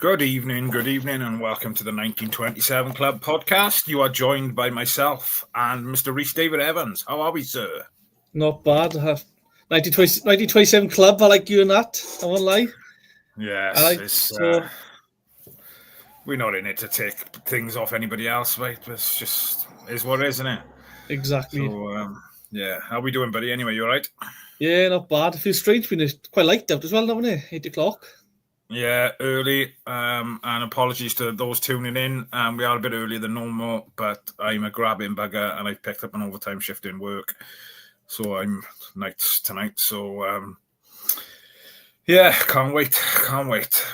Good evening, and welcome to the 1927 Club podcast. You are joined by myself and Mr. Rhys David Evans. How are we, sir? Not bad. 1927 Club, I like you and that. I won't lie. Yes, we're not in it to take things off anybody else, right? It's just is what it is, isn't it? Exactly. So, how are we doing, buddy? Anyway, you all right? Yeah, not bad. It feels strange being quite light out as well, haven't it? 8 o'clock. Yeah, early. And apologies to those tuning in. We are a bit earlier than normal, but I'm a grabbing bugger and I've picked up an overtime shift in work. So I'm nights tonight. So, can't wait.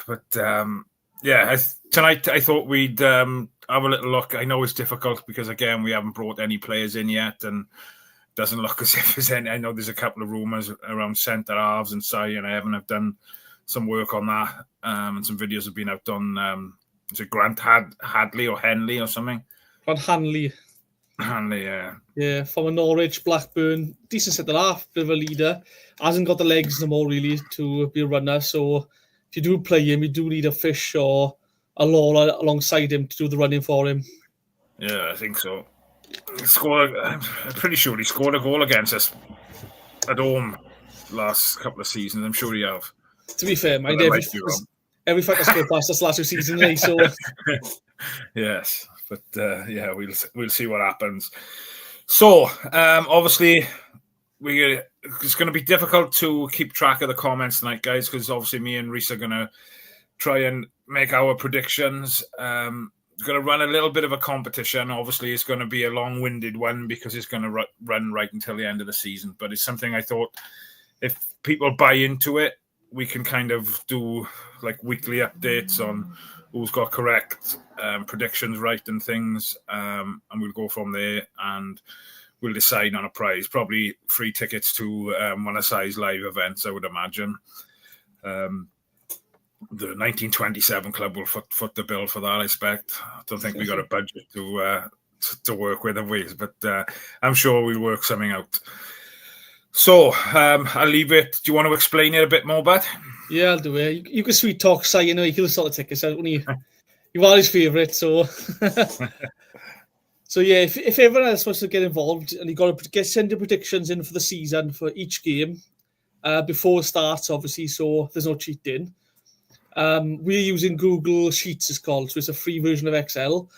But, tonight I thought we'd have a little look. I know it's difficult because, again, we haven't brought any players in yet and it doesn't look as if there's any. I know there's a couple of rumours around centre halves and Cy and Evan have done some work on that, and some videos have been out on is it Grant Hadley or Henley or something? Grant Hanley, yeah, from a Norwich, Blackburn, decent centre half, bit of a leader, hasn't got the legs no more really to be a runner. So if you do play him, you do need a Fish or a Lawler alongside him to do the running for him. Yeah, I think so. I'm pretty sure he scored a goal against us at home last couple of seasons. I'm sure he have. To be fair, mind every fact I scored past us last 2 seasons, eh? So yes, but we'll see what happens. So obviously, it's going to be difficult to keep track of the comments tonight, guys, because obviously me and Rhys are going to try and make our predictions. Going to run a little bit of a competition. Obviously, it's going to be a long-winded one because it's going to run right until the end of the season. But it's something I thought if people buy into it, we can kind of do like weekly updates on who's got correct predictions right and things. And we'll go from there and we'll decide on a prize. Probably free tickets to one of Cy's live events, I would imagine. The 1927 Club will foot the bill for that, I expect. I don't think we got a budget to work with, have we? But I'm sure we'll work something out. So, I'll leave it. Do you want to explain it a bit more, bud? Yeah, I'll do it. You can sweet talk, Si, you know, he'll sort of tickets out when you are his favourite, so... So, yeah, if everyone else wants to get involved and you've got to send your predictions in for the season for each game before it starts, obviously, so there's no cheating. We're using Google Sheets, it's called, so it's a free version of Excel.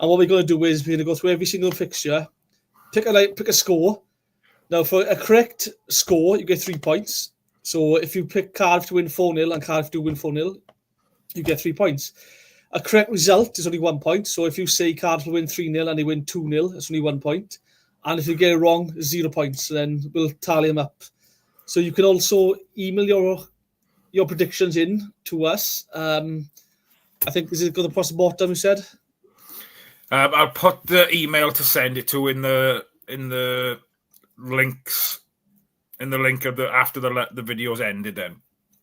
And what we're going to do is we're going to go through every single fixture, pick a score. Now, for a correct score, you get 3 points. So if you pick Cardiff to win 4-0 and Cardiff to win 4-0, you get 3 points. A correct result is only 1 point. So if you say Cardiff will win 3-0 and they win 2-0, it's only 1 point. And if you get it wrong, 0 points. Then we'll tally them up. So you can also email your predictions in to us. I think, is it going to press the bottom, you said? I'll put the email to send it to in the links in the link of after the video's ended. Then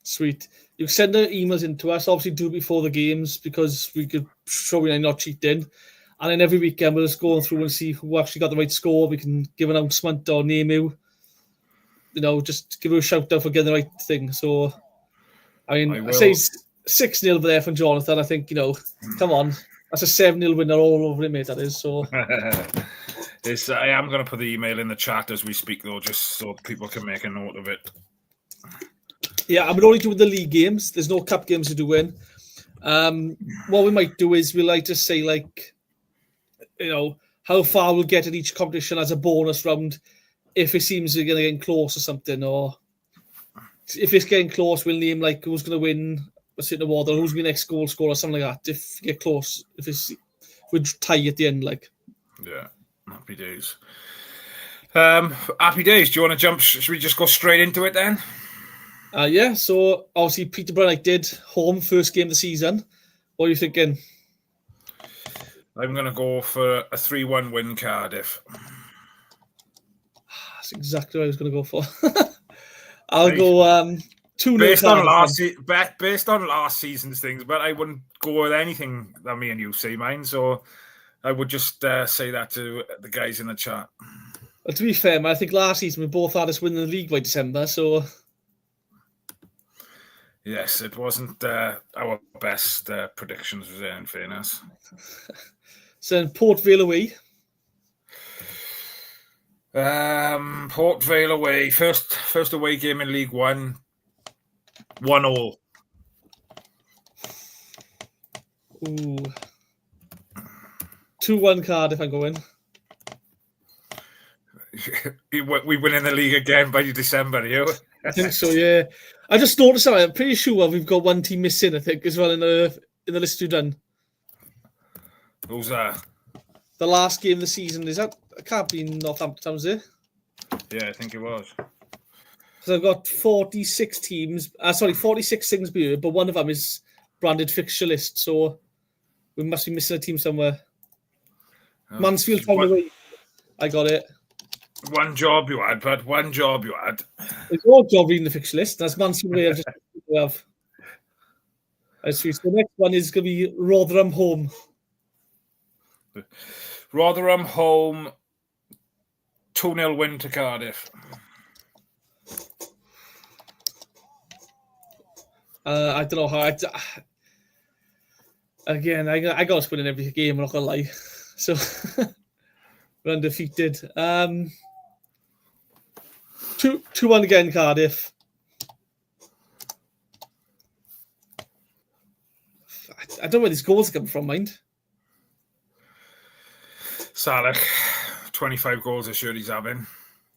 sweet. You send the emails in to us. Obviously, do it before the games because we could show we're not cheating. And then every weekend we'll just go through and see who actually got the right score. We can give an announcement or name you. You know, just give you a shout out for getting the right thing. So, I say 6-0 there from Jonathan. I think, come on, that's a 7-0 winner all over it, mate. That is so. I am going to put the email in the chat as we speak, though, just so people can make a note of it. Yeah, I'm only doing the league games. There's no cup games to do in. What we might do is we like to say, how far we'll get in each competition as a bonus round if it seems we're going to get close or something. Or if it's getting close, we'll name, who's going to win a certain award or who's going to be next goal scorer or something like that. If you get close, we'd tie at the end, Yeah. Happy days. Happy days. Do you want to jump? Should we just go straight into it then? Yeah. So obviously Peterborough did home first game of the season. What are you thinking? I'm going to go for a 3-1 win, Cardiff. That's exactly what I was going to go for. I'll go 2-0 based on last season's things, but I wouldn't go with anything that me and you say mine. So I would just say that to the guys in the chat. Well, to be fair, man, I think last season we both had us win the league by December, so Yes, it wasn't our best predictions, was it, in fairness? So then Port Vale away. Port Vale away. First away game in League One. 1-1. Ooh. 2-1 Cardiff, I'm going. We win in the league again by December, you? I think so, yeah. I just noticed that. I'm pretty sure we've got one team missing, I think, as well in the list we've done. Who's that? The last game of the season, is that? It can't be Northampton, is it? Yeah, I think it was. So I've got 46 teams. 46 things here, but one of them is branded fixture list, so we must be missing a team somewhere. Mansfield Town away. I got it. One job you had, but one job you had. It's your job reading the fixture list. That's Mansfield away. I just have. So the next one is going to be Rotherham home. Rotherham home. 2-0 win to Cardiff. I don't know how. Again, I got us winning every game. I'm not gonna lie. So we're undefeated. 2-1 again, Cardiff. I don't know where these goals come from, mind. Salak, 25 goals I'm sure he's having.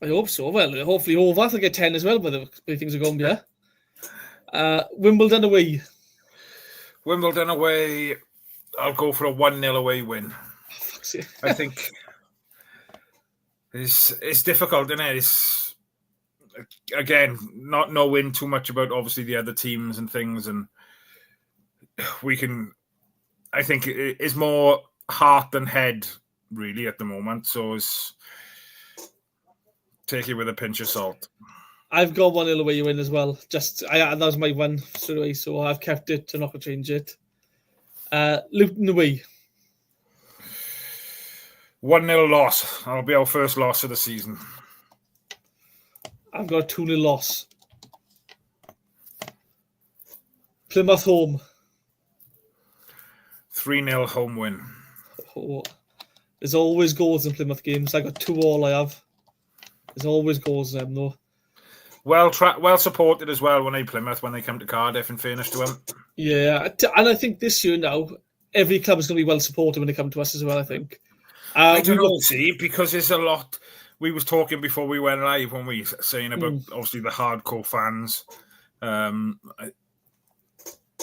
I hope so. Well, hopefully Horvath will get 10 as well, but the way things are going, yeah. Wimbledon away. Wimbledon away, I'll go for a 1-0 away win. Oh, I think it's difficult, isn't it? It's, again, not knowing too much about obviously the other teams and things, and I think it's more heart than head really at the moment, so it's take it with a pinch of salt. I've got 1-0 away win as well. That was my one straight away, so I've kept it. I'm not going to change it. Luton away. 1-0 loss. That'll be our first loss of the season. I've got a 2-0 loss. Plymouth home. 3-0 home win. Oh, there's always goals in Plymouth games. I got 2-2 I have. There's always goals in them, though. Well supported as well when they Plymouth, when they come to Cardiff, in fairness to them. Yeah, and I think this year now, every club is going to be well supported when they come to us as well, I think. I don't know, because there's a lot. We was talking before we went live when we were saying about obviously the hardcore fans.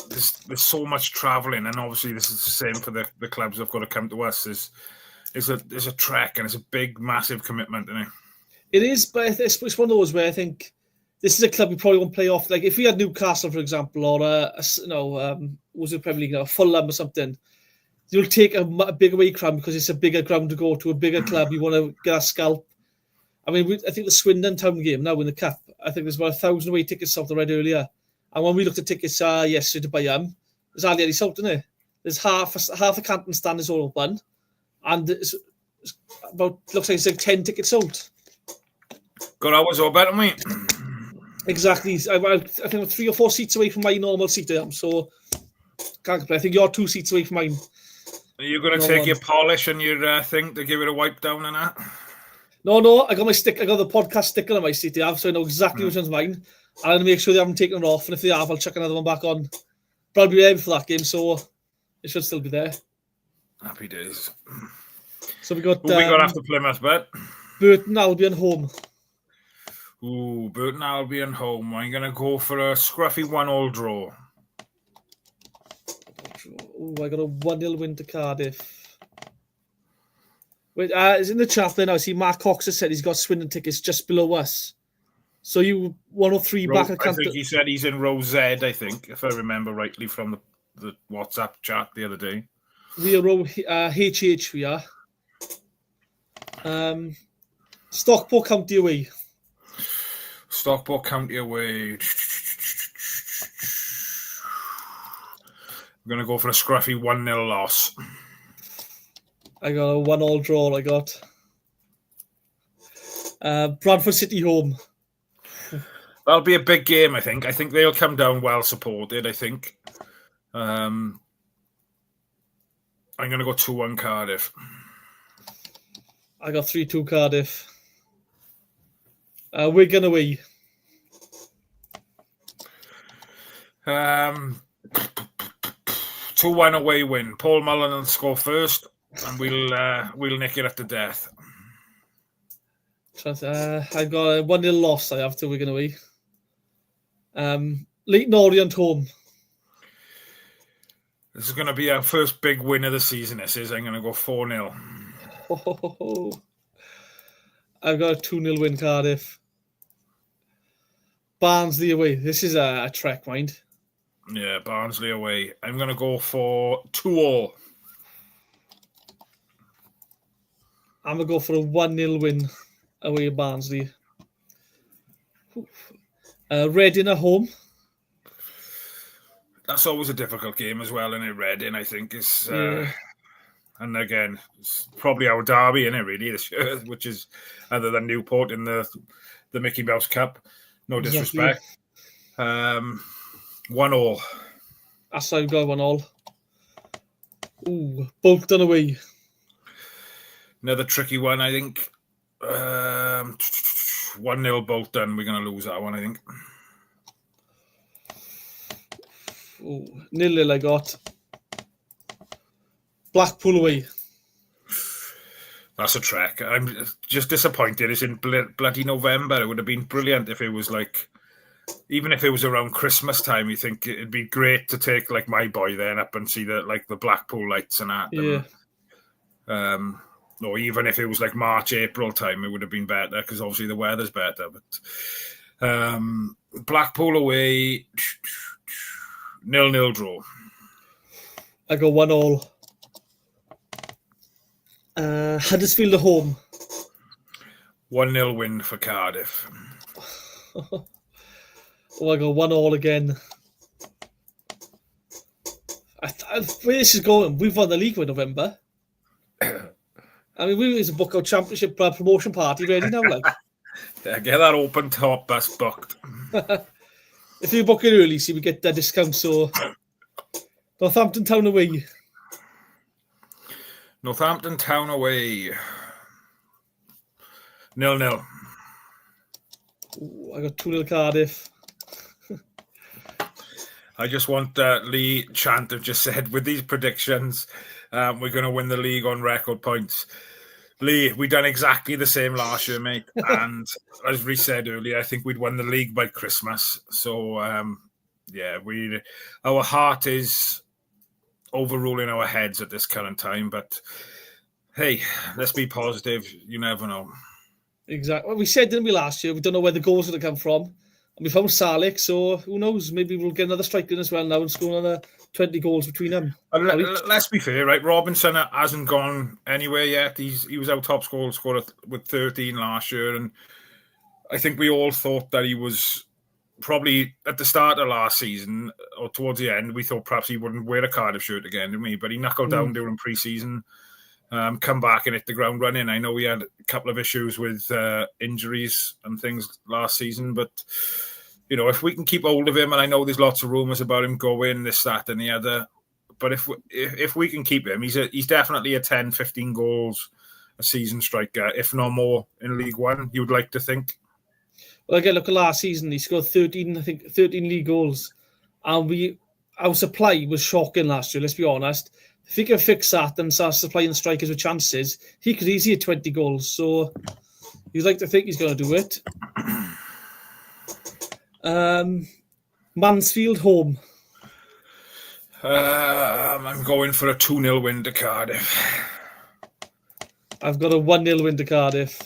There's so much travelling, and obviously this is the same for the clubs that have got to come to us. There's a trek, and it's a big, massive commitment, isn't it? It is, but it's one of those where I think this is a club we probably won't play off. Like if we had Newcastle, for example, or was it Premier League, Fulham or something, you'll take a big away crowd because it's a bigger ground to go to, a bigger club. You want to get a scalp. I mean, I think the Swindon Town game now in the Cup, I think there's about 1,000 away tickets sold already earlier. And when we looked at tickets yesterday to buy them, there's hardly any sold, isn't it? There's half the Canton stand is all open, and it's about looks like it's like 10 tickets sold. Got ours all better, mate. Exactly. I think I'm 3 or 4 seats away from my normal seat I am, so can't complain. I think you're 2 seats away from mine. Are you going to take your polish and your thing to give it a wipe down and that? No. I got my stick. I got the podcast sticker on my seat I have, so I know exactly which one's mine. And I'm going to make sure they haven't taken it off, and if they have, I'll chuck another one back on. Probably be there for that game, so it should still be there. Happy days. So we got. Who we got after Plymouth, bet? Burton Albion home. Ooh, Burton Albion home. I'm going to go for a scruffy 1-1 draw. Ooh, I got a 1-0 win to Cardiff. Wait, it's in the chat there now. I see Mark Cox has said he's got Swindon tickets just below us. So you 103 back at I think he said he's in row Z, I think, if I remember rightly from the WhatsApp chat the other day. We are row HH, we are. Stockport County away. Stockport County away. I'm going to go for a scruffy 1-0 loss. I got a 1-1 draw, I got. Bradford City home. That'll be a big game, I think. I think they'll come down well supported, I think. I'm going to go 2-1 Cardiff. I got 3-2 Cardiff. Wigan away. 2-1 away win. Paul Mullen will score first, and we'll nick it at the death. I got a 1-0 loss. I have to Wigan away. Leighton Orient home. This is going to be our first big win of the season. This is. I'm going to go 4-0. I've got a 2-0 win Cardiff. Barnsley away. This is a trek, mind. Yeah, Barnsley away. I'm going to go for 2-2. I'm going to go for a 1-0 win away at Barnsley. Reading at home. That's always a difficult game as well, isn't it? Reading, I think, is... And again, it's probably our derby, isn't it, really, this year, which is other than Newport in the Mickey Mouse Cup. No disrespect. Exactly. 1-1. That's how I go 1-1. Ooh, Bolton away. Another tricky one, I think. 1-0 Bolton. We're going to lose that one, I think. Ooh, 0-0 I got. Blackpool away. That's a trek. I'm just disappointed. It's in bloody November. It would have been brilliant if it was like, even if it was around Christmas time. You think it'd be great to take like my boy then up and see the Blackpool lights and that. Yeah. Or even if it was like March, April time, it would have been better because obviously the weather's better. But Blackpool away, 0-0 draw. I go 1-1. Huddersfield at home. 1-0 win for Cardiff. Oh, I go 1-1 again. Where this is going, we've won the league in November. I mean, we was a book out championship promotion party ready now, like. Yeah, get that open top bus booked. If you book it early, see we get the discount. So Northampton Town away. Northampton Town away. 0-0. Ooh, I got 2-0 Cardiff. I just want Lee Chant have just said with these predictions, we're going to win the league on record points. Lee, we done exactly the same last year, mate. And as Rhys said earlier, I think we'd won the league by Christmas. So, our heart is overruling our heads at this current time. But, hey, let's be positive. You never know. Exactly. Well, we said, didn't we, last year? We don't know where the goals are going to come from. And we found Salek, so who knows? Maybe we'll get another striker in as well now and score another 20 goals between them. Let's be fair, right? Robinson hasn't gone anywhere yet. He was our top scorer with 13 last year, and I think we all thought that he was probably at the start of last season or towards the end. We thought perhaps he wouldn't wear a Cardiff shirt again, didn't we? But he knuckled down during pre-season, come back and hit the ground running. I know we had a couple of issues with injuries and things last season, but you know, if we can keep hold of him, and I know there's lots of rumours about him going, this, that, and the other, but if we can keep him, he's definitely a 10, 15 goals a season striker, if not more, in League One, you would like to think. Well, again, look at last season. He scored 13 league goals. And our supply was shocking last year, let's be honest. If he can fix that and start supplying strikers with chances, he could easily hit 20 goals. So you'd like to think he's going to do it. Mansfield home. I'm going for a 2-0 win to Cardiff. I've got a 1-0 win to Cardiff.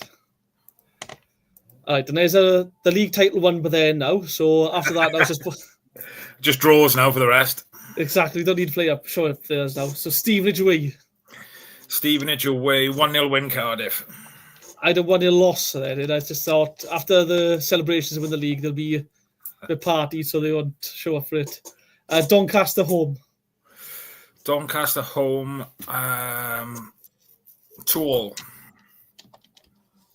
All right, and there's the league title won by there now. So after that, I was just draws now for the rest. Exactly, don't need to play up, show up players now. So Stevenage away. 1-0 win Cardiff. I had a 1-0 loss there. I just thought after the celebrations to win the league, there'll be a party, so they won't show up for it. Doncaster home. 2-2.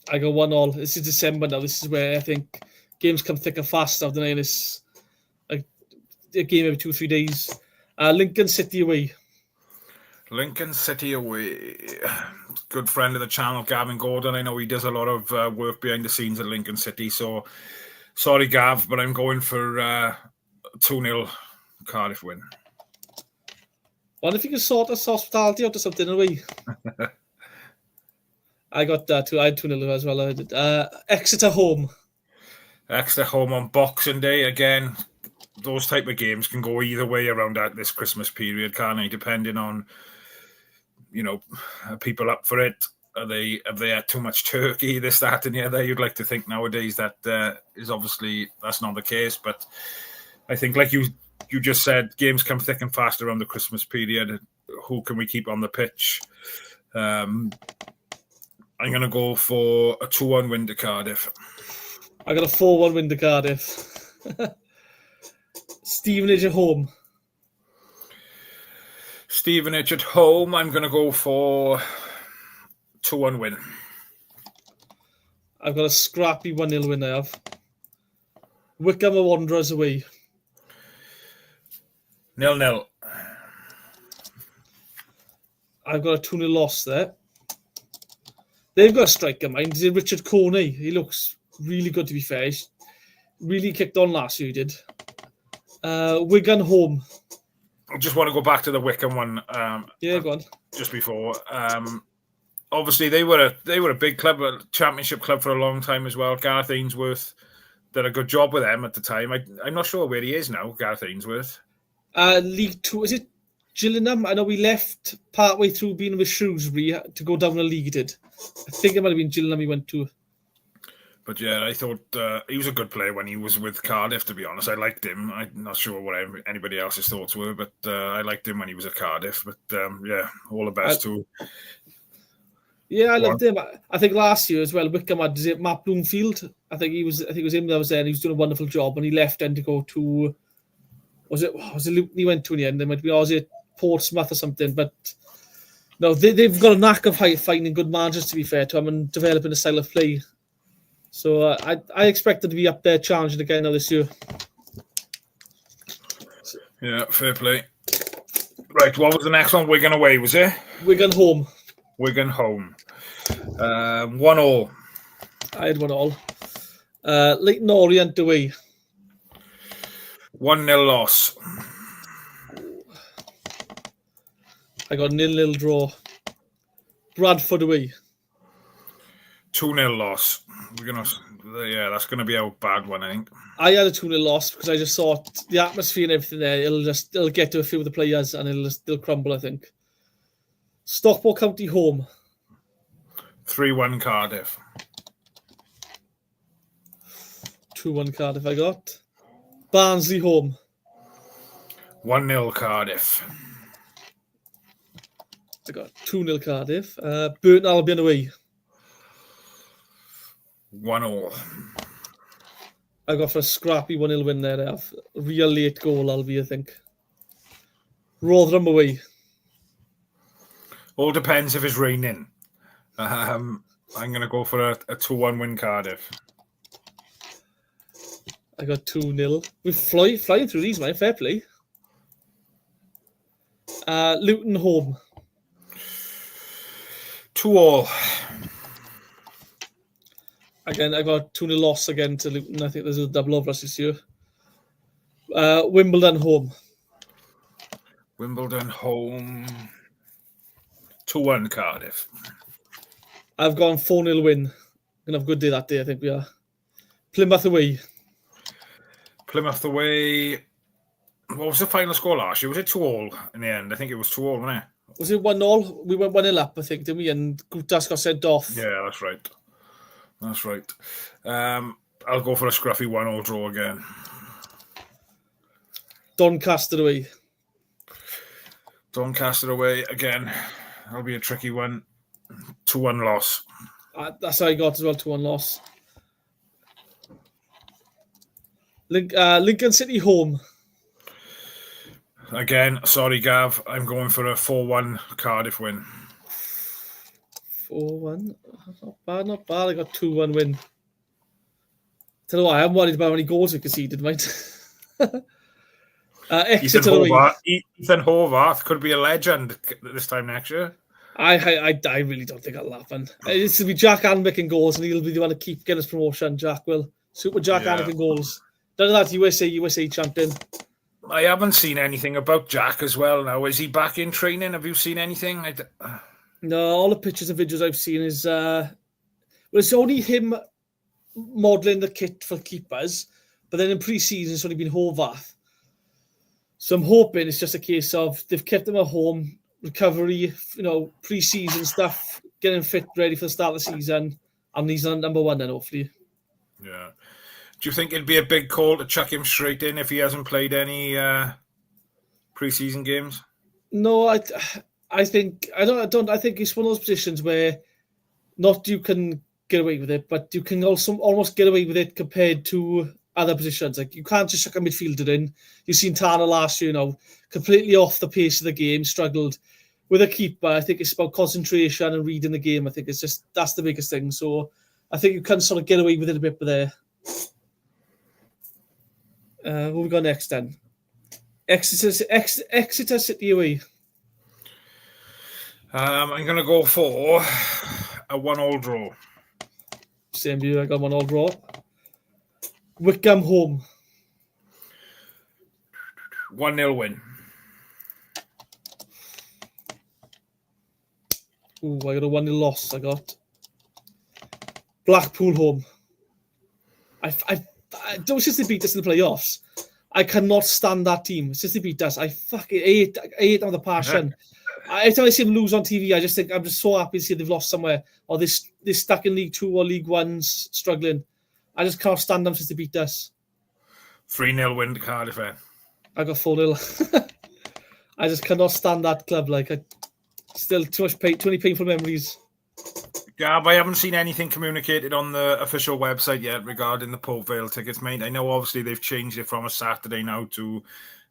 I go 1-1. This is December now. This is where I think games come thick and fast now, don't they? And it's a game every 2-3 days. Lincoln City away. Lincoln City away. Good friend of the channel, Gavin Gordon. I know he does a lot of work behind the scenes at Lincoln City. So, sorry, Gav, but I'm going for 2-0 Cardiff win. Well, if you can sort us hospitality out or something away. I got that. I had 2-0 as well. I did. Exeter home. Exeter home on Boxing Day. Again, those type of games can go either way around at this Christmas period, can't they? Depending on, are people up for it? Have they had too much turkey, this, that, and the other? You'd like to think nowadays that is obviously that's not the case. But I think, like you just said, games come thick and fast around the Christmas period. Who can we keep on the pitch? I'm going to go for a 2-1 win to Cardiff. I got a 4-1 win to Cardiff. Stevenage at home. Stevenage at home. I'm going to go for 2-1 win. I've got a scrappy 1-0 win I have. Wickham and Wanderers away. 0-0. I've got a 2-0 loss there. They've got a striker, mind. Is it Richard Coney? He looks really good, to be fair. He's really kicked on last year, he did. Wigan home. I just want to go back to the Wickham one. Go on. Just before. Obviously, they were a big club, a championship club for a long time as well. Gareth Ainsworth did a good job with them at the time. I'm not sure where he is now, Gareth Ainsworth. League 2, is it Gillingham? I know we left partway through being with Shrewsbury to go down a league, he did. I think it might have been Gillingham he went to. But yeah, I thought he was a good player when he was with Cardiff, to be honest. I liked him. I'm not sure what anybody else's thoughts were, but I liked him when he was at Cardiff. But yeah, all the best to... Yeah, I loved him. I think last year as well, Wickham had Matt Bloomfield. I think it was him that was there, and he was doing a wonderful job, and he left then to go to... Was it Luton he went to in the end? It might be, was it Portsmouth or something? But no, they've got a knack of finding good managers, to be fair to them, and developing a style of play. So I expect them to be up there challenging again now this year. Yeah, fair play. Right, what was the next one? Wigan away, was it? Wigan home. Wigan home. 1-1. I had 1-1. Leighton Orient away. 1-0 loss. I got 0-0 draw. Bradford away. 2-0 loss. That's gonna be a bad one, I think. I had a 2-0 loss because I just thought the atmosphere and everything there, it'll get to a few of the players and it'll crumble, I think. Stockport County home. 3-1 Cardiff. 2-1 Cardiff I got. Barnsley home. 1-0 Cardiff. I got 2-0 Cardiff. Burton Albion away. 1-1. I got for a scrappy 1-0 win there. I have a real late goal, I think. Rotherham away. All depends if it's raining. I'm going to go for a 2-1 win Cardiff. I got 2-0. We're flying through these, man. Fair play. Luton home. 2-2. Again, I got 2-0 loss again to Luton. I think there's a double over us this year. Wimbledon home. Wimbledon home. 2-1 Cardiff. I've gone 4-0 win. Going to have a good day that day, I think we are. Plymouth away. Plymouth away. What was the final score last year? Was it 2-2 in the end? I think it was 2-2, wasn't it? Was it 1-0? We went 1-0 up, I think, didn't we? And Gutas got sent off. Yeah, that's right. That's right. I'll go for a scruffy 1-1 draw again. Doncaster away. Doncaster away again. That'll be a tricky one. 2-1 loss. That's how I got as well, 2-1 loss. Lincoln City home. Again, sorry, Gav. I'm going for a 4-1 Cardiff win. 4-1. Not bad. I got 2-1 win. don't know why I'm worried about how many goals we conceded, mate. Ethan Horvath could be a legend this time next year. I really don't think that'll happen. It's to be Jack Anvick in goals, and he'll be the one to keep getting his promotion. Jack will. Super Jack Anvick in goals. None of that USA champion. I haven't seen anything about Jack as well now. Is he back in training? Have you seen anything? No, all the pictures and videos I've seen is... it's only him modelling the kit for keepers, but then in pre-season it's only been Horvath. So I'm hoping it's just a case of they've kept him at home, recovery, pre-season stuff, getting fit, ready for the start of the season, and he's on number one then, hopefully. Yeah. Do you think it'd be a big call to chuck him straight in if he hasn't played any pre-season games? No, I think it's one of those positions where not you can get away with it, but you can also almost get away with it compared to other positions. Like, you can't just chuck a midfielder in. You've seen Tana last year, completely off the pace of the game, struggled. With a keeper, I think it's about concentration and reading the game. I think that's the biggest thing. So I think you can sort of get away with it a bit there. What we got next then? Exeter City away. I'm going to go for a 1-1 draw. Same view, I got 1-1 draw. Wickham home. 1-0 win. Ooh, I got a 1-0 loss. I got Blackpool home. I don't, since they beat us in the playoffs, I cannot stand that team. Since they beat us, I fucking hate them with a passion. Every time I see them lose on TV, I just think I'm just so happy to see they've lost somewhere, or they're stuck in League 2 or League 1's struggling. I just can't stand them since they beat us. 3-0 win to Cardiff. I got 4-0. I just cannot stand that club. Still too many painful memories. Gab, I haven't seen anything communicated on the official website yet regarding the Port Vale tickets, mate. I know obviously they've changed it from a Saturday now to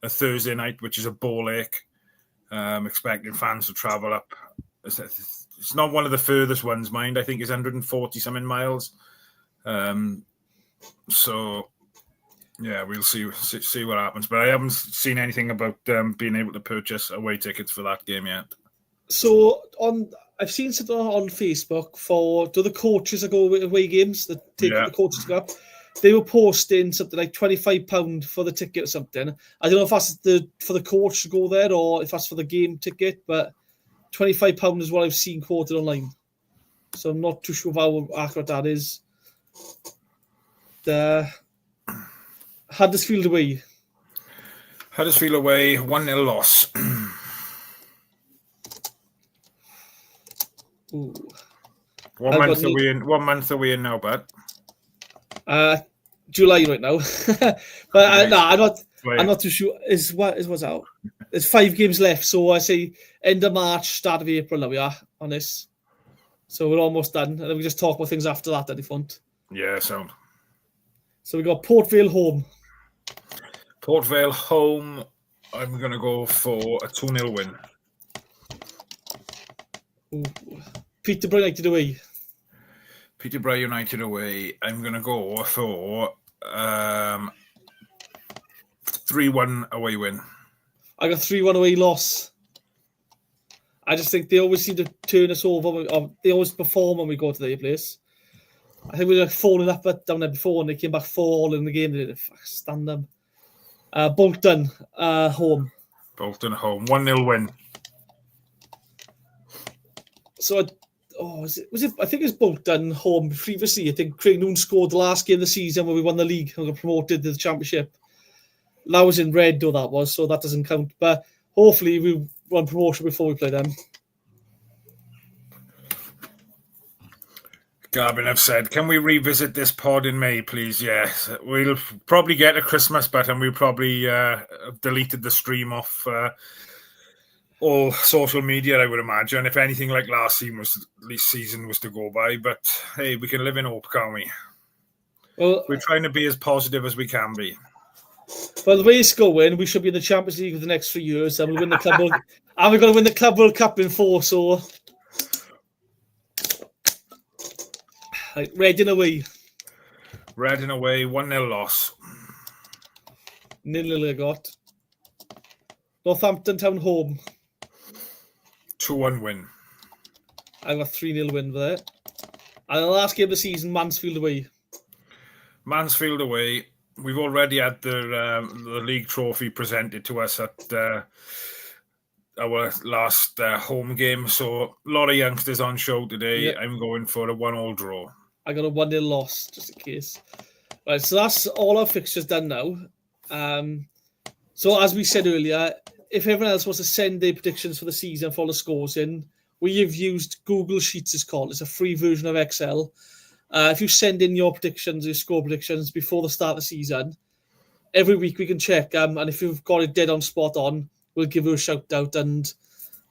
a Thursday night, which is a ball ache. Expecting fans to travel up. It's not one of the furthest ones, mind. I think it's 140-something miles. So, yeah, we'll see what happens. But I haven't seen anything about being able to purchase away tickets for that game yet. So I've seen something on Facebook do the coaches that go away games that take the coaches go up. They were posting something like £25 for the ticket or something. I don't know if that's for the coach to go there or if that's for the game ticket, but £25 is what I've seen quoted online. So I'm not too sure how accurate that is. The Huddersfield away. Huddersfield away, 1-0 loss. Ooh. 1 month away in now, bud. July right now. But I'm not too sure. What's out? There's 5 games left, so I say end of March, start of April. Now we are on this, so we're almost done, and then we just talk about things after that. If you want. Yeah, sound. So we got Port Vale home. Port Vale home. I'm gonna go for a 2-0 win. Ooh. Peterborough United away. Peterborough United away. I'm going to go for 3-1 away win. I got 3-1 away loss. I just think they always seem to turn us over. They always perform when we go to their place. I think we were falling up down there before, and they came back 4-4 in the game. They didn't stand them. Bolton home. Bolton home. 1-0 win. So, was it? I think it was Bolton home previously. I think Craig Noon scored the last game of the season where we won the league and got promoted to the championship. That was in red, though, that was, so that doesn't count. But hopefully we won promotion before we play them. Gavin have said, can we revisit this pod in May, please? Yes. We'll probably get to Christmas, but we'll probably have deleted the stream off all social media, I would imagine, if anything like last season was to go by. But hey, we can live in hope, can't we? Well, we're trying to be as positive as we can be. Well, the way it's going, we should be in the Champions League for the next 3 years, and we'll win the Club World, and we're going to win the Club World Cup in 4. So, Reading away. Reading away, 1-0 loss. 0-0 I got. Northampton Town home. 2-1 win. I got 3-0 win there. And the last game of the season, Mansfield away. Mansfield away. We've already had the league trophy presented to us at our last home game. So a lot of youngsters on show today. Yep. I'm going for a 1-1 draw. I got a 1-0 loss, just in case. Right, so that's all our fixtures done now. So as we said earlier, if everyone else wants to send their predictions for the season for all the scores in, we have used Google Sheets, it's called. It's a free version of Excel. If you send in your predictions, your score predictions before the start of the season, every week we can check. And if you've got it dead on spot on, we'll give you a shout out. And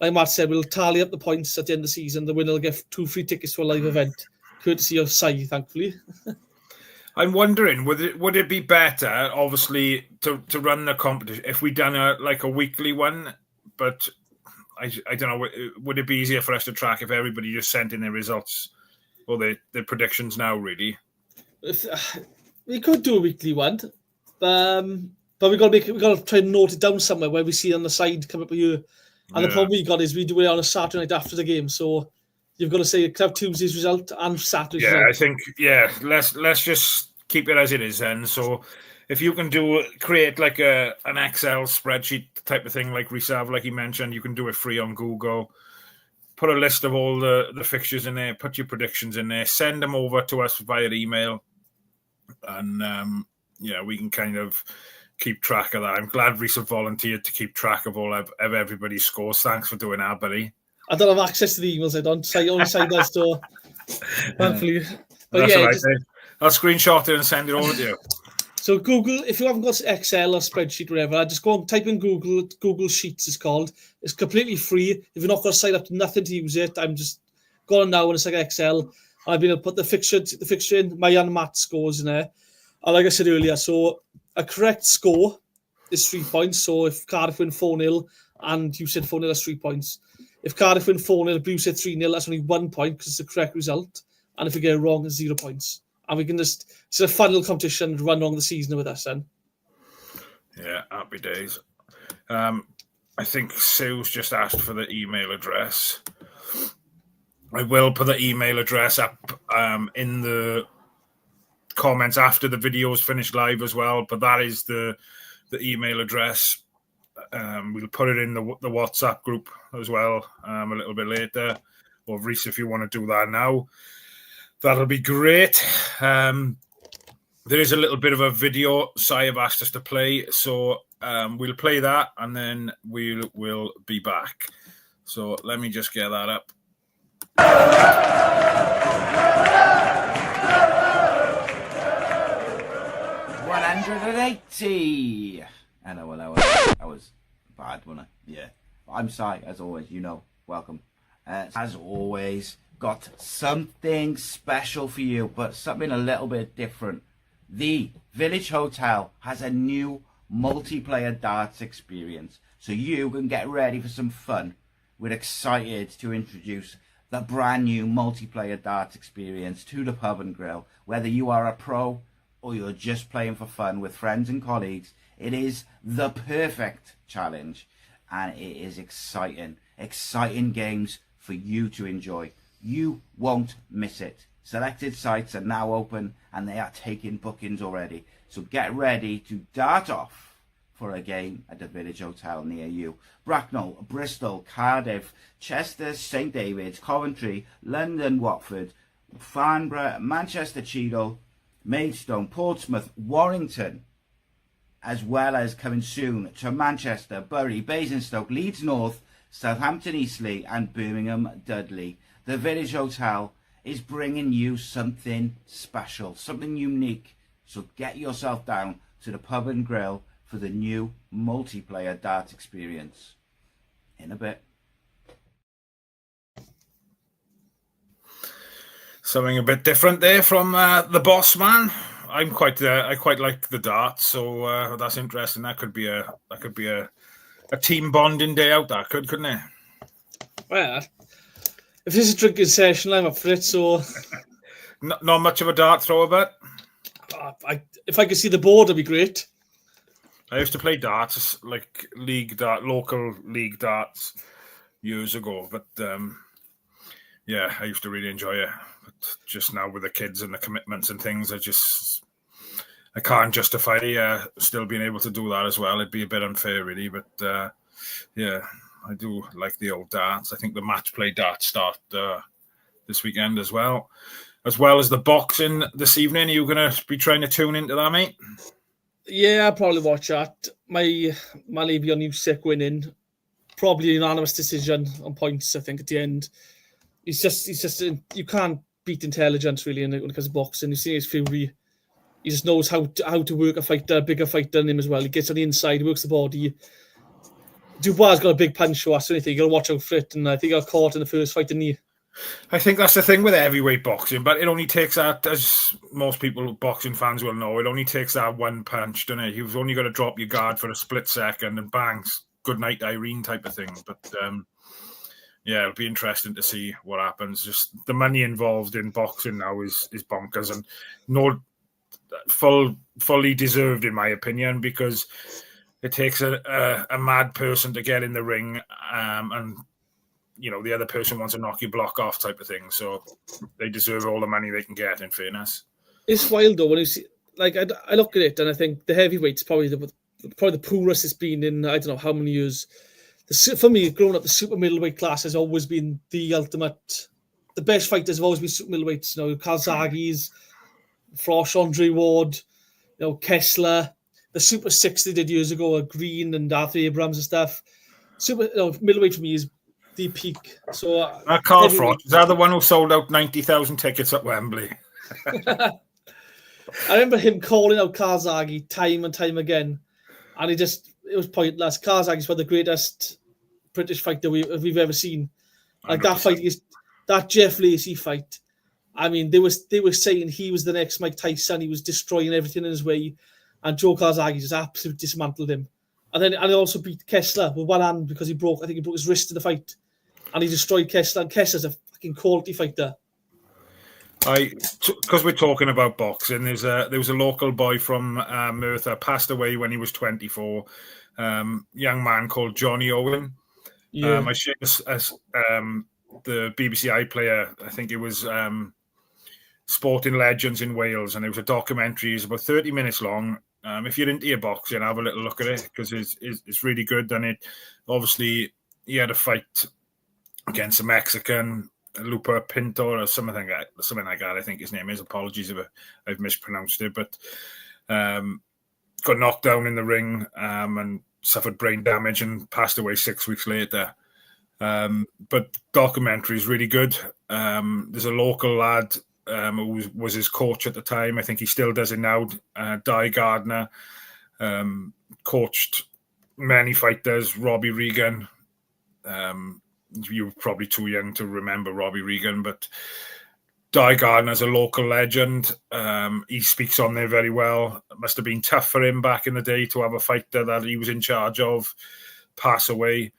like Matt said, we'll tally up the points at the end of the season. The winner will get 2 free tickets to a live event, courtesy of Sai, thankfully. I'm wondering, would it be better, obviously, to run the competition if we done a weekly one? But I don't know. Would it be easier for us to track if everybody just sent in their results or their predictions now? Really, we could do a weekly one, but we got to try and note it down somewhere where we see it on the side come up here. And the problem we got is we do it on a Saturday night after the game, so you've got to say have Tuesday's result and Saturday's result. I think let's just keep it as it is then. So if you can create like an Excel spreadsheet type of thing like Rhys, like he mentioned, you can do it free on Google. Put a list of all the fixtures in there, put your predictions in there, send them over to us via email, and we can kind of keep track of that. I'm glad Rhys volunteered to keep track of all of everybody's scores. Thanks for doing that, buddy. I don't have access to the emails. I don't. Only Sai does, so thankfully. But that's all right, I'll screenshot it and send it over to you. So Google, if you haven't got Excel or spreadsheet, whatever, just go and type in Google Sheets, it's called. It's completely free. If you're not going to sign up to nothing to use it, I'm just going now and it's like Excel. I've been able to put the fixture in, my and Matt's scores in there. And like I said earlier, so a correct score is 3 points. So if Cardiff win 4-0 and you said 4-0, that's 3 points. If Cardiff win 4-0, Blue said 3-0, that's only 1 point because it's the correct result. And if you get it wrong, it's 0 points. And we can it's a fun little competition to run along the season with us then. Yeah, happy days. I think Sue's just asked for the email address. I will put the email address up in the comments after the video is finished live as well, but that is the email address. We'll put it in the WhatsApp group as well a little bit later. Or Rhys, if you want to do that now, that'll be great. There is a little bit of a video Sai have asked us to play, so we'll play that and then we'll be back. So let me just get that up. 180. Hello. That was bad, wasn't it? Yeah. I'm Sai, as always, welcome. As always, got something special for you, but something a little bit different. The Village Hotel has a new multiplayer darts experience, so you can get ready for some fun. We're excited to introduce the brand new multiplayer darts experience to the pub and grill. Whether you are a pro or you're just playing for fun with friends and colleagues, it is the perfect challenge, and it is exciting games for you to enjoy. You won't miss it. Selected sites are now open and they are taking bookings already, so get ready to dart off for a game at the Village Hotel near you. Bracknell, Bristol, Cardiff, Chester, St David's, Coventry, London, Watford, Farnborough, Manchester, Cheadle, Maidstone, Portsmouth, Warrington, as well as coming soon to Manchester, Bury, Basingstoke, Leeds North, Southampton, Eastleigh and Birmingham, Dudley. The Village Hotel is bringing you something special, something unique. So get yourself down to the pub and grill for the new multiplayer dart experience. In a bit. Something a bit different there from the boss man. I quite like the darts, so that's interesting. That could be a team bonding day out. That couldn't it? Well, if this is a drinking session, I'm up for it. So not much of a dart thrower, but if I could see the board, it'd be great. I used to play darts, like local league darts years ago, but yeah, I used to really enjoy it. But just now with the kids and the commitments and things, I can't justify still being able to do that as well. It'd be a bit unfair, really. But yeah, I do like the old darts. I think the match play darts start this weekend as well as the boxing this evening. Are you going to be trying to tune into that, mate? Yeah, I'll probably watch that. My Levy on Usyk winning, probably an unanimous decision on points. I think at the end, he's just you can't beat intelligence really when it comes to boxing. You see his Fury. He just knows how to work a fighter, a bigger fighter than him as well. He gets on the inside, works the body. Dubois got a big punch, so that's anything. You got to watch out for it. And I think he got caught in the first fight, didn't he? I think that's the thing with heavyweight boxing, but it only takes that, as most people, boxing fans will know, it only takes that one punch, doesn't it? You've only got to drop your guard for a split second and bang, good night, Irene type of thing. But yeah, it'll be interesting to see what happens. Just the money involved in boxing now is bonkers, and no fully deserved in my opinion, because it takes a mad person to get in the ring, and you know the other person wants to knock your block off type of thing. So they deserve all the money they can get. In fairness, it's wild though when you see. Like I look at it and I think the heavyweight's probably the poorest it's been in I don't know how many years. For me, growing up, the super middleweight class has always been the ultimate. The best fighters have always been super middleweights. You know, Calzaghe's, Frosh, Andre Ward, you know, Kessler, the Super 6 they did years ago, Green and Arthur Abrams and stuff. Middleweight for me is the peak. So Carl Frosh, is that the one who sold out 90,000 tickets at Wembley? I remember him calling out Calzaghe time and time again, and it was pointless. Calzaghe's one of the greatest British fighter we've ever seen. Like 100%. That fight is that Jeff Lacey fight. I mean, they were saying he was the next Mike Tyson. He was destroying everything in his way, and Joe Calzaghe just absolutely dismantled him. And he also beat Kessler with one hand because he broke his wrist in the fight, and he destroyed Kessler. And Kessler's a fucking quality fighter. Because we're talking about boxing, there was a local boy from Merthyr, passed away when he was 24. Young man called Johnny Owen. Yeah. I shared this as the BBC iPlayer. I think it was Sporting Legends in Wales, and it was a documentary. It's about 30 minutes long. If you're into your boxing, have a little look at it because it's really good. And obviously he had a fight against a Mexican, Lupa Pinto or something like that. I think his name is. Apologies if I've mispronounced it, but got knocked down in the ring and suffered brain damage and passed away 6 weeks later. But documentary is really good. There's a local lad who was his coach at the time. I think he still does it now. Di Gardner coached many fighters. Robbie Regan. You're probably too young to remember Robbie Regan, but Di Gardner's a local legend. He speaks on there very well. It must have been tough for him back in the day to have a fighter that he was in charge of pass away.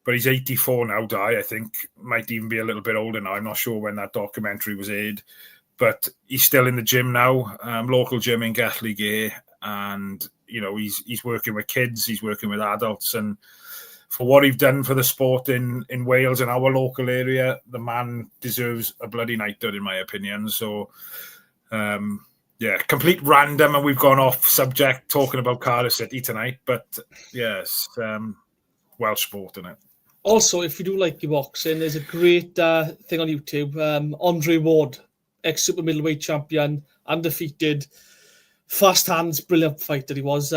But he's 84 now, Di. I think might even be a little bit older now. I'm not sure when that documentary was aired. But he's still in the gym now, local gym in Gatley Gay. And, you know, he's working with kids, he's working with adults. And for what he's done for the sport in Wales and our local area, the man deserves a bloody knighthood, in my opinion. So, yeah, complete random, and we've gone off subject talking about Cardiff City tonight. But, yes, Welsh sport, isn't it? Also, if you do like your boxing, there's a great thing on YouTube. Andre Ward, ex-super middleweight champion, undefeated, fast hands, brilliant fighter he was.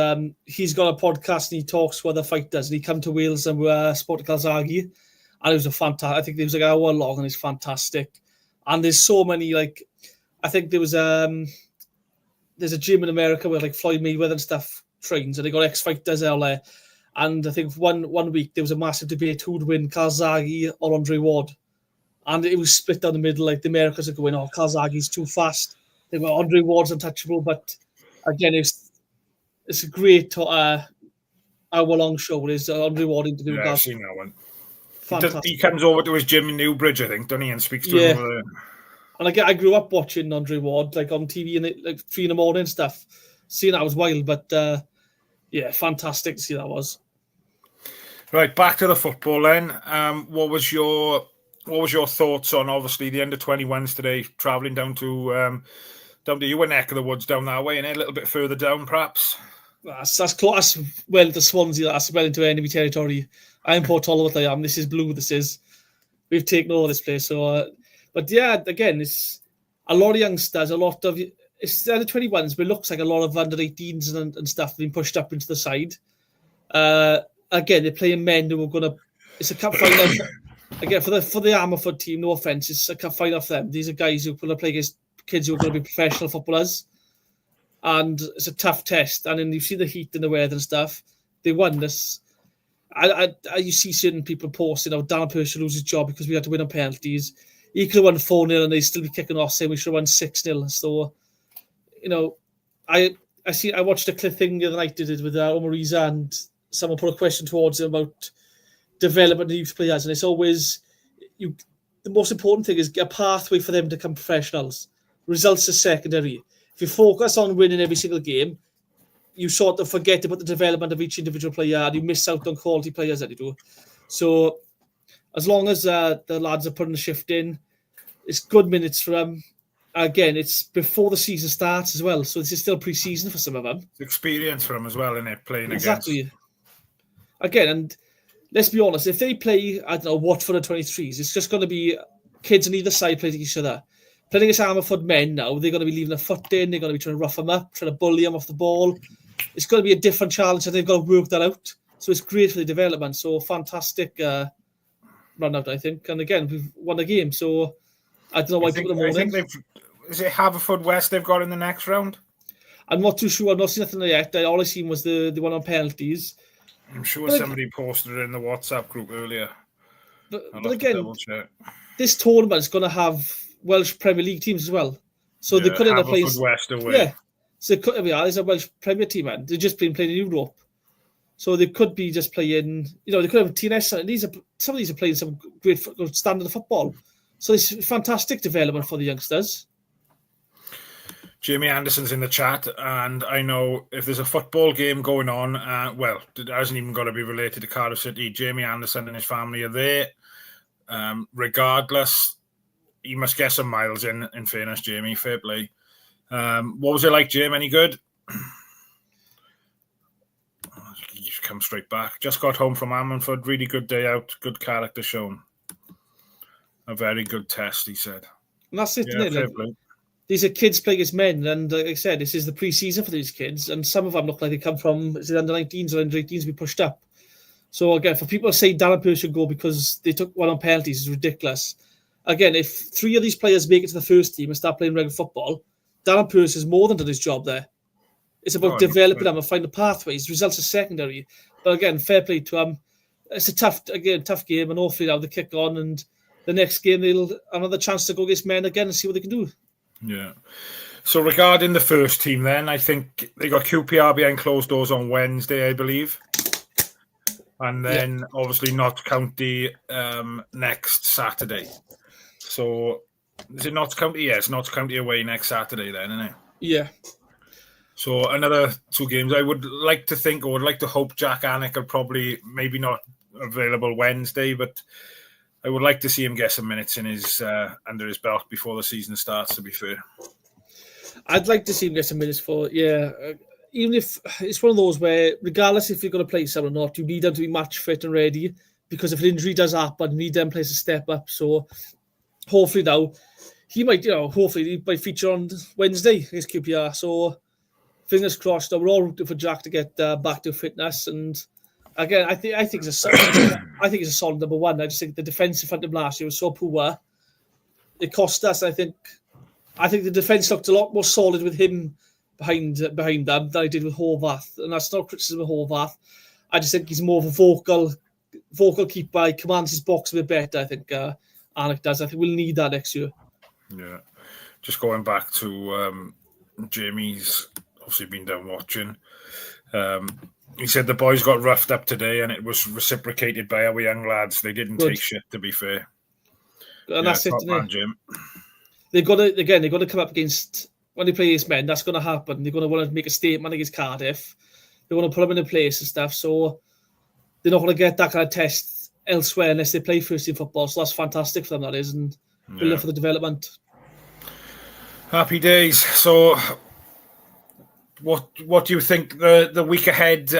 He's got a podcast and he talks with other fighters, and he came to Wales and spoke to Calzaghe, and it was a fantastic. I think it was like an hour long, and it's fantastic. And there's so many, like, I think there's a gym in America where like Floyd Mayweather and stuff trains, and they got ex-fighters out there. And I think one week there was a massive debate who would win, Calzaghe or Andre Ward, and it was split down the middle. Like the Americans are going, "Oh, Calzaghe's too fast." They go, "Andre Ward's untouchable." But again, it's a great hour-long show. There's Andre Ward interview. Yeah, I've seen that one. He comes over to his gym in Newbridge, I think, doesn't he, and speaks to him over there. And I grew up watching Andre Ward like on TV and like 3 in the morning and stuff. Seeing that was wild, but yeah, fantastic to see that was. Right, back to the football then. What was your thoughts on obviously the under-21s today, travelling down to your neck of the woods down that way, and a little bit further down perhaps? That's close. Well, to Swansea, that's well into enemy territory. I'm Port Talbot, I am. This is blue. We've taken over this place. So, but yeah, again, it's a lot of youngsters, it's the under-21s, but it looks like a lot of under-18s and stuff being pushed up into the side. Again, they're playing men who are going to. It's a cup final. Again, for the Ammerford team, no offence, it's a cup final for them. These are guys who are going to play against kids who are going to be professional footballers. And it's a tough test. And then you see the heat and the weather and stuff. They won this. You see certain people posting, Dan Purcell lose his job because we had to win on penalties. He could have won 4-0 and they'd still be kicking off saying we should have won 6-0. So, I watched a clip thing the other night they did with Omariza, and someone put a question towards him about development of youth players. And it's always, the most important thing is a pathway for them to become professionals. Results are secondary. If you focus on winning every single game, you sort of forget about the development of each individual player and you miss out on quality players that you do. So as long as the lads are putting the shift in, it's good minutes for them. Again, it's before the season starts as well. So this is still pre-season for some of them. It's experience for them as well, isn't it, playing exactly. against? Again, and let's be honest, if they play, I don't know, Watford and 23s, it's just going to be kids on either side playing each other. Playing against Ammerford men now, they're going to be leaving a foot in, they're going to be trying to rough them up, trying to bully them off the ball. It's going to be a different challenge and they've got to work that out. So it's great for the development. So fantastic run out, I think. And again, we've won a game. So I don't know why people are moaning. Is it Haverford-West they've got in the next round? I'm not too sure. I've not seen nothing yet. All I seen was the one on penalties. I'm sure somebody posted it in the WhatsApp group earlier. But again, this tournament is going to have Welsh Premier League teams as well. So they could end up playing West away. Yeah. So there's a Welsh Premier team, and they've just been playing in Europe. So they could be just playing, they could have TNS. Some of these are playing some great standard of football. So it's fantastic development for the youngsters. Jamie Anderson's in the chat, and I know if there's a football game going on, it hasn't even got to be related to Cardiff City. Jamie Anderson and his family are there. Regardless, he must get some miles in fairness, Jamie. Fair play. What was it like, Jamie? Any good? He just come straight back. Just got home from Ammanford. Really good day out. Good character shown. A very good test, he said. And that's it, isn't it? These are kids playing as men, and like I said, this is the pre-season for these kids, and some of them look like they come from the under-19s or under-18s be pushed up. So again, for people to say Darren Purcell should go because they took one on penalties is ridiculous. Again, if 3 of these players make it to the first team and start playing regular football, Darren Purcell has more than done his job there. It's about developing them and finding pathways. Results are secondary. But again, fair play to them. It's a tough game, and hopefully now they kick on, and the next game they'll have another chance to go against men again and see what they can do. Yeah. So regarding the first team then, I think they got QPR behind closed doors on Wednesday, I believe. And then obviously Notts County next Saturday. So is it Notts County? Yeah, it's Notts County away next Saturday then, isn't it? Yeah. So another 2 games. I would like to think, or would like to hope Jack Annick will probably maybe not available Wednesday, but I would like to see him get some minutes in his under his belt before the season starts, to be fair. I'd like to see him get some minutes even if it's one of those where, regardless if you're going to play someone or not, you need them to be match fit and ready, because if an injury does happen, you need them players to step up. So hopefully now, he might feature on Wednesday against QPR. So fingers crossed. We're all rooting for Jack to get back to fitness. And again, I think it's a solid number one. I just think the defence in front of him last year was so poor. It cost us. I think the defence looked a lot more solid with him behind them than I did with Horvath. And that's not criticism of Horvath. I just think he's more of a vocal keeper. He commands his box a bit better, I think Alec does. I think we'll need that next year. Yeah. Just going back to Jamie's obviously been down watching. He said the boys got roughed up today and it was reciprocated by our young lads. They didn't take shit, to be fair. And that's it, man, Jim. they've got to come up against, when they play against men, that's going to happen. They're going to want to make a statement against Cardiff. They want to put them in place and stuff. So they're not going to get that kind of test elsewhere unless they play first team football. So that's fantastic for them, that is, and good for the development. Happy days. So what do you think the week ahead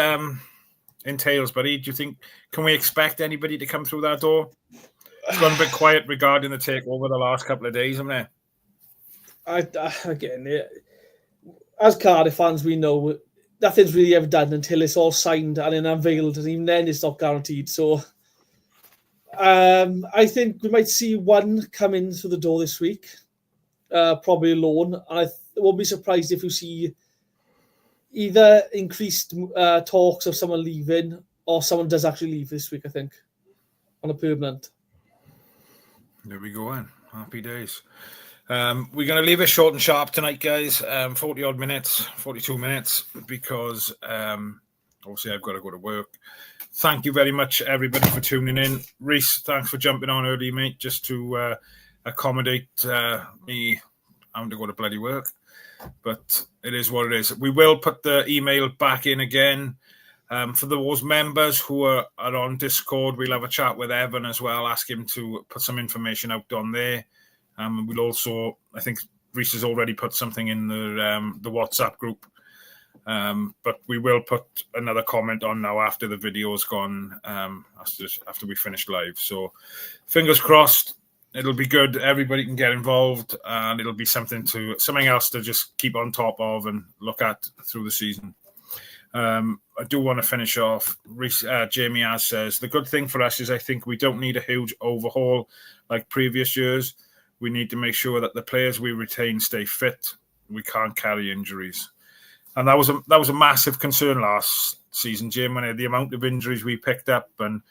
entails, buddy? Do you think, can we expect anybody to come through that door? It's gone a bit quiet regarding the takeover the last couple of days, hasn't it? As Cardiff fans, we know nothing's really ever done until it's all signed and then unveiled, and even then it's not guaranteed. So I think we might see one come in through the door this week, probably alone. And I won't be surprised if we see either increased talks of someone leaving or someone does actually leave this week, I think, on a permanent. There we go, then. Happy days. We're going to leave it short and sharp tonight, guys. 40-odd minutes, 42 minutes, because obviously I've got to go to work. Thank you very much, everybody, for tuning in. Rhys, thanks for jumping on early, mate, just to accommodate me having to go to bloody work. But it is what it is. We will put the email back in again. For those members who are on Discord, we'll have a chat with Evan as well, ask him to put some information out on there. We'll also, I think Rhys has already put something in the WhatsApp group, but we will put another comment on now after the video's gone, after we finish live. So fingers crossed, it'll be good. Everybody can get involved, and it'll be something else to just keep on top of and look at through the season. I do want to finish off. Jamie Az says, the good thing for us is I think we don't need a huge overhaul like previous years. We need to make sure that the players we retain stay fit. We can't carry injuries. And that was a massive concern last season, Jim, when the amount of injuries we picked up and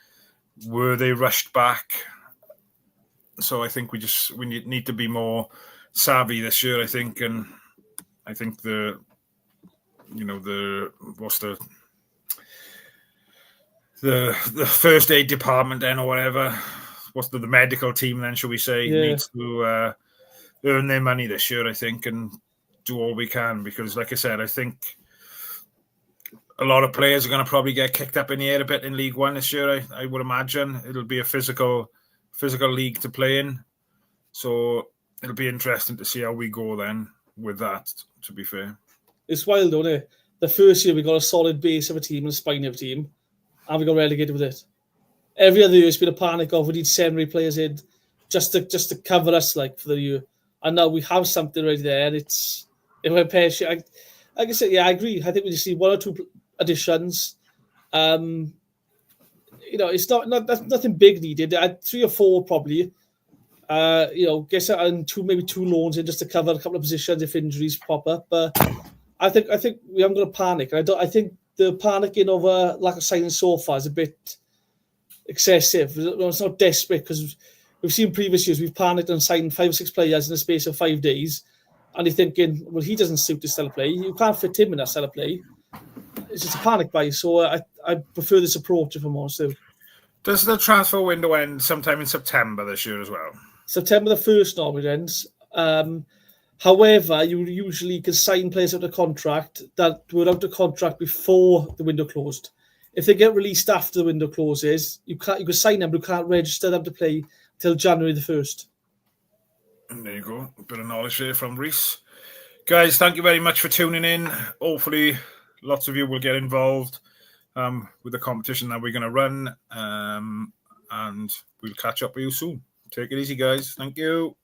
were they rushed back. So I think we need to be more savvy this year, I think. And I think the first aid department then, or whatever, the medical team then, shall we say, needs to earn their money this year, I think, and do all we can, because like I said, I think a lot of players are going to probably get kicked up in the air a bit in League One this year. I would imagine it'll be a physical league to play in, so it'll be interesting to see how we go then with that, to be fair. It's wild, don't it? The first year we got a solid base of a team and a spine of a team, and we got relegated with it. Every other year it's been a panic of we need secondary players in just to cover us like for the year. And now we have something right there, and it went pear-shaped. Like I said, I agree. I think we just need one or two additions. It's not nothing big needed. 3 or 4 probably. Guess and maybe 2 loans in just to cover a couple of positions if injuries pop up. But I think we aren't going to panic. I think the panicking over lack of signing so far is a bit excessive. It's not desperate, because we've seen previous years we've panicked and signed 5 or 6 players in the space of 5 days, and you're thinking, well, he doesn't suit this style of play. You can't fit him in that style of play. It's just a panic buy. So I prefer this approach, if I'm honest. Does the transfer window end sometime in September this year as well? September the 1st normally ends. However, you usually can sign players out of contract that were out of contract before the window closed. If they get released after the window closes, you can sign them, but you can't register them to play till January the 1st. And there you go. A bit of knowledge there from Rhys. Guys, thank you very much for tuning in. Hopefully, lots of you will get involved with the competition that we're going to run. And we'll catch up with you soon. Take it easy, guys. Thank you.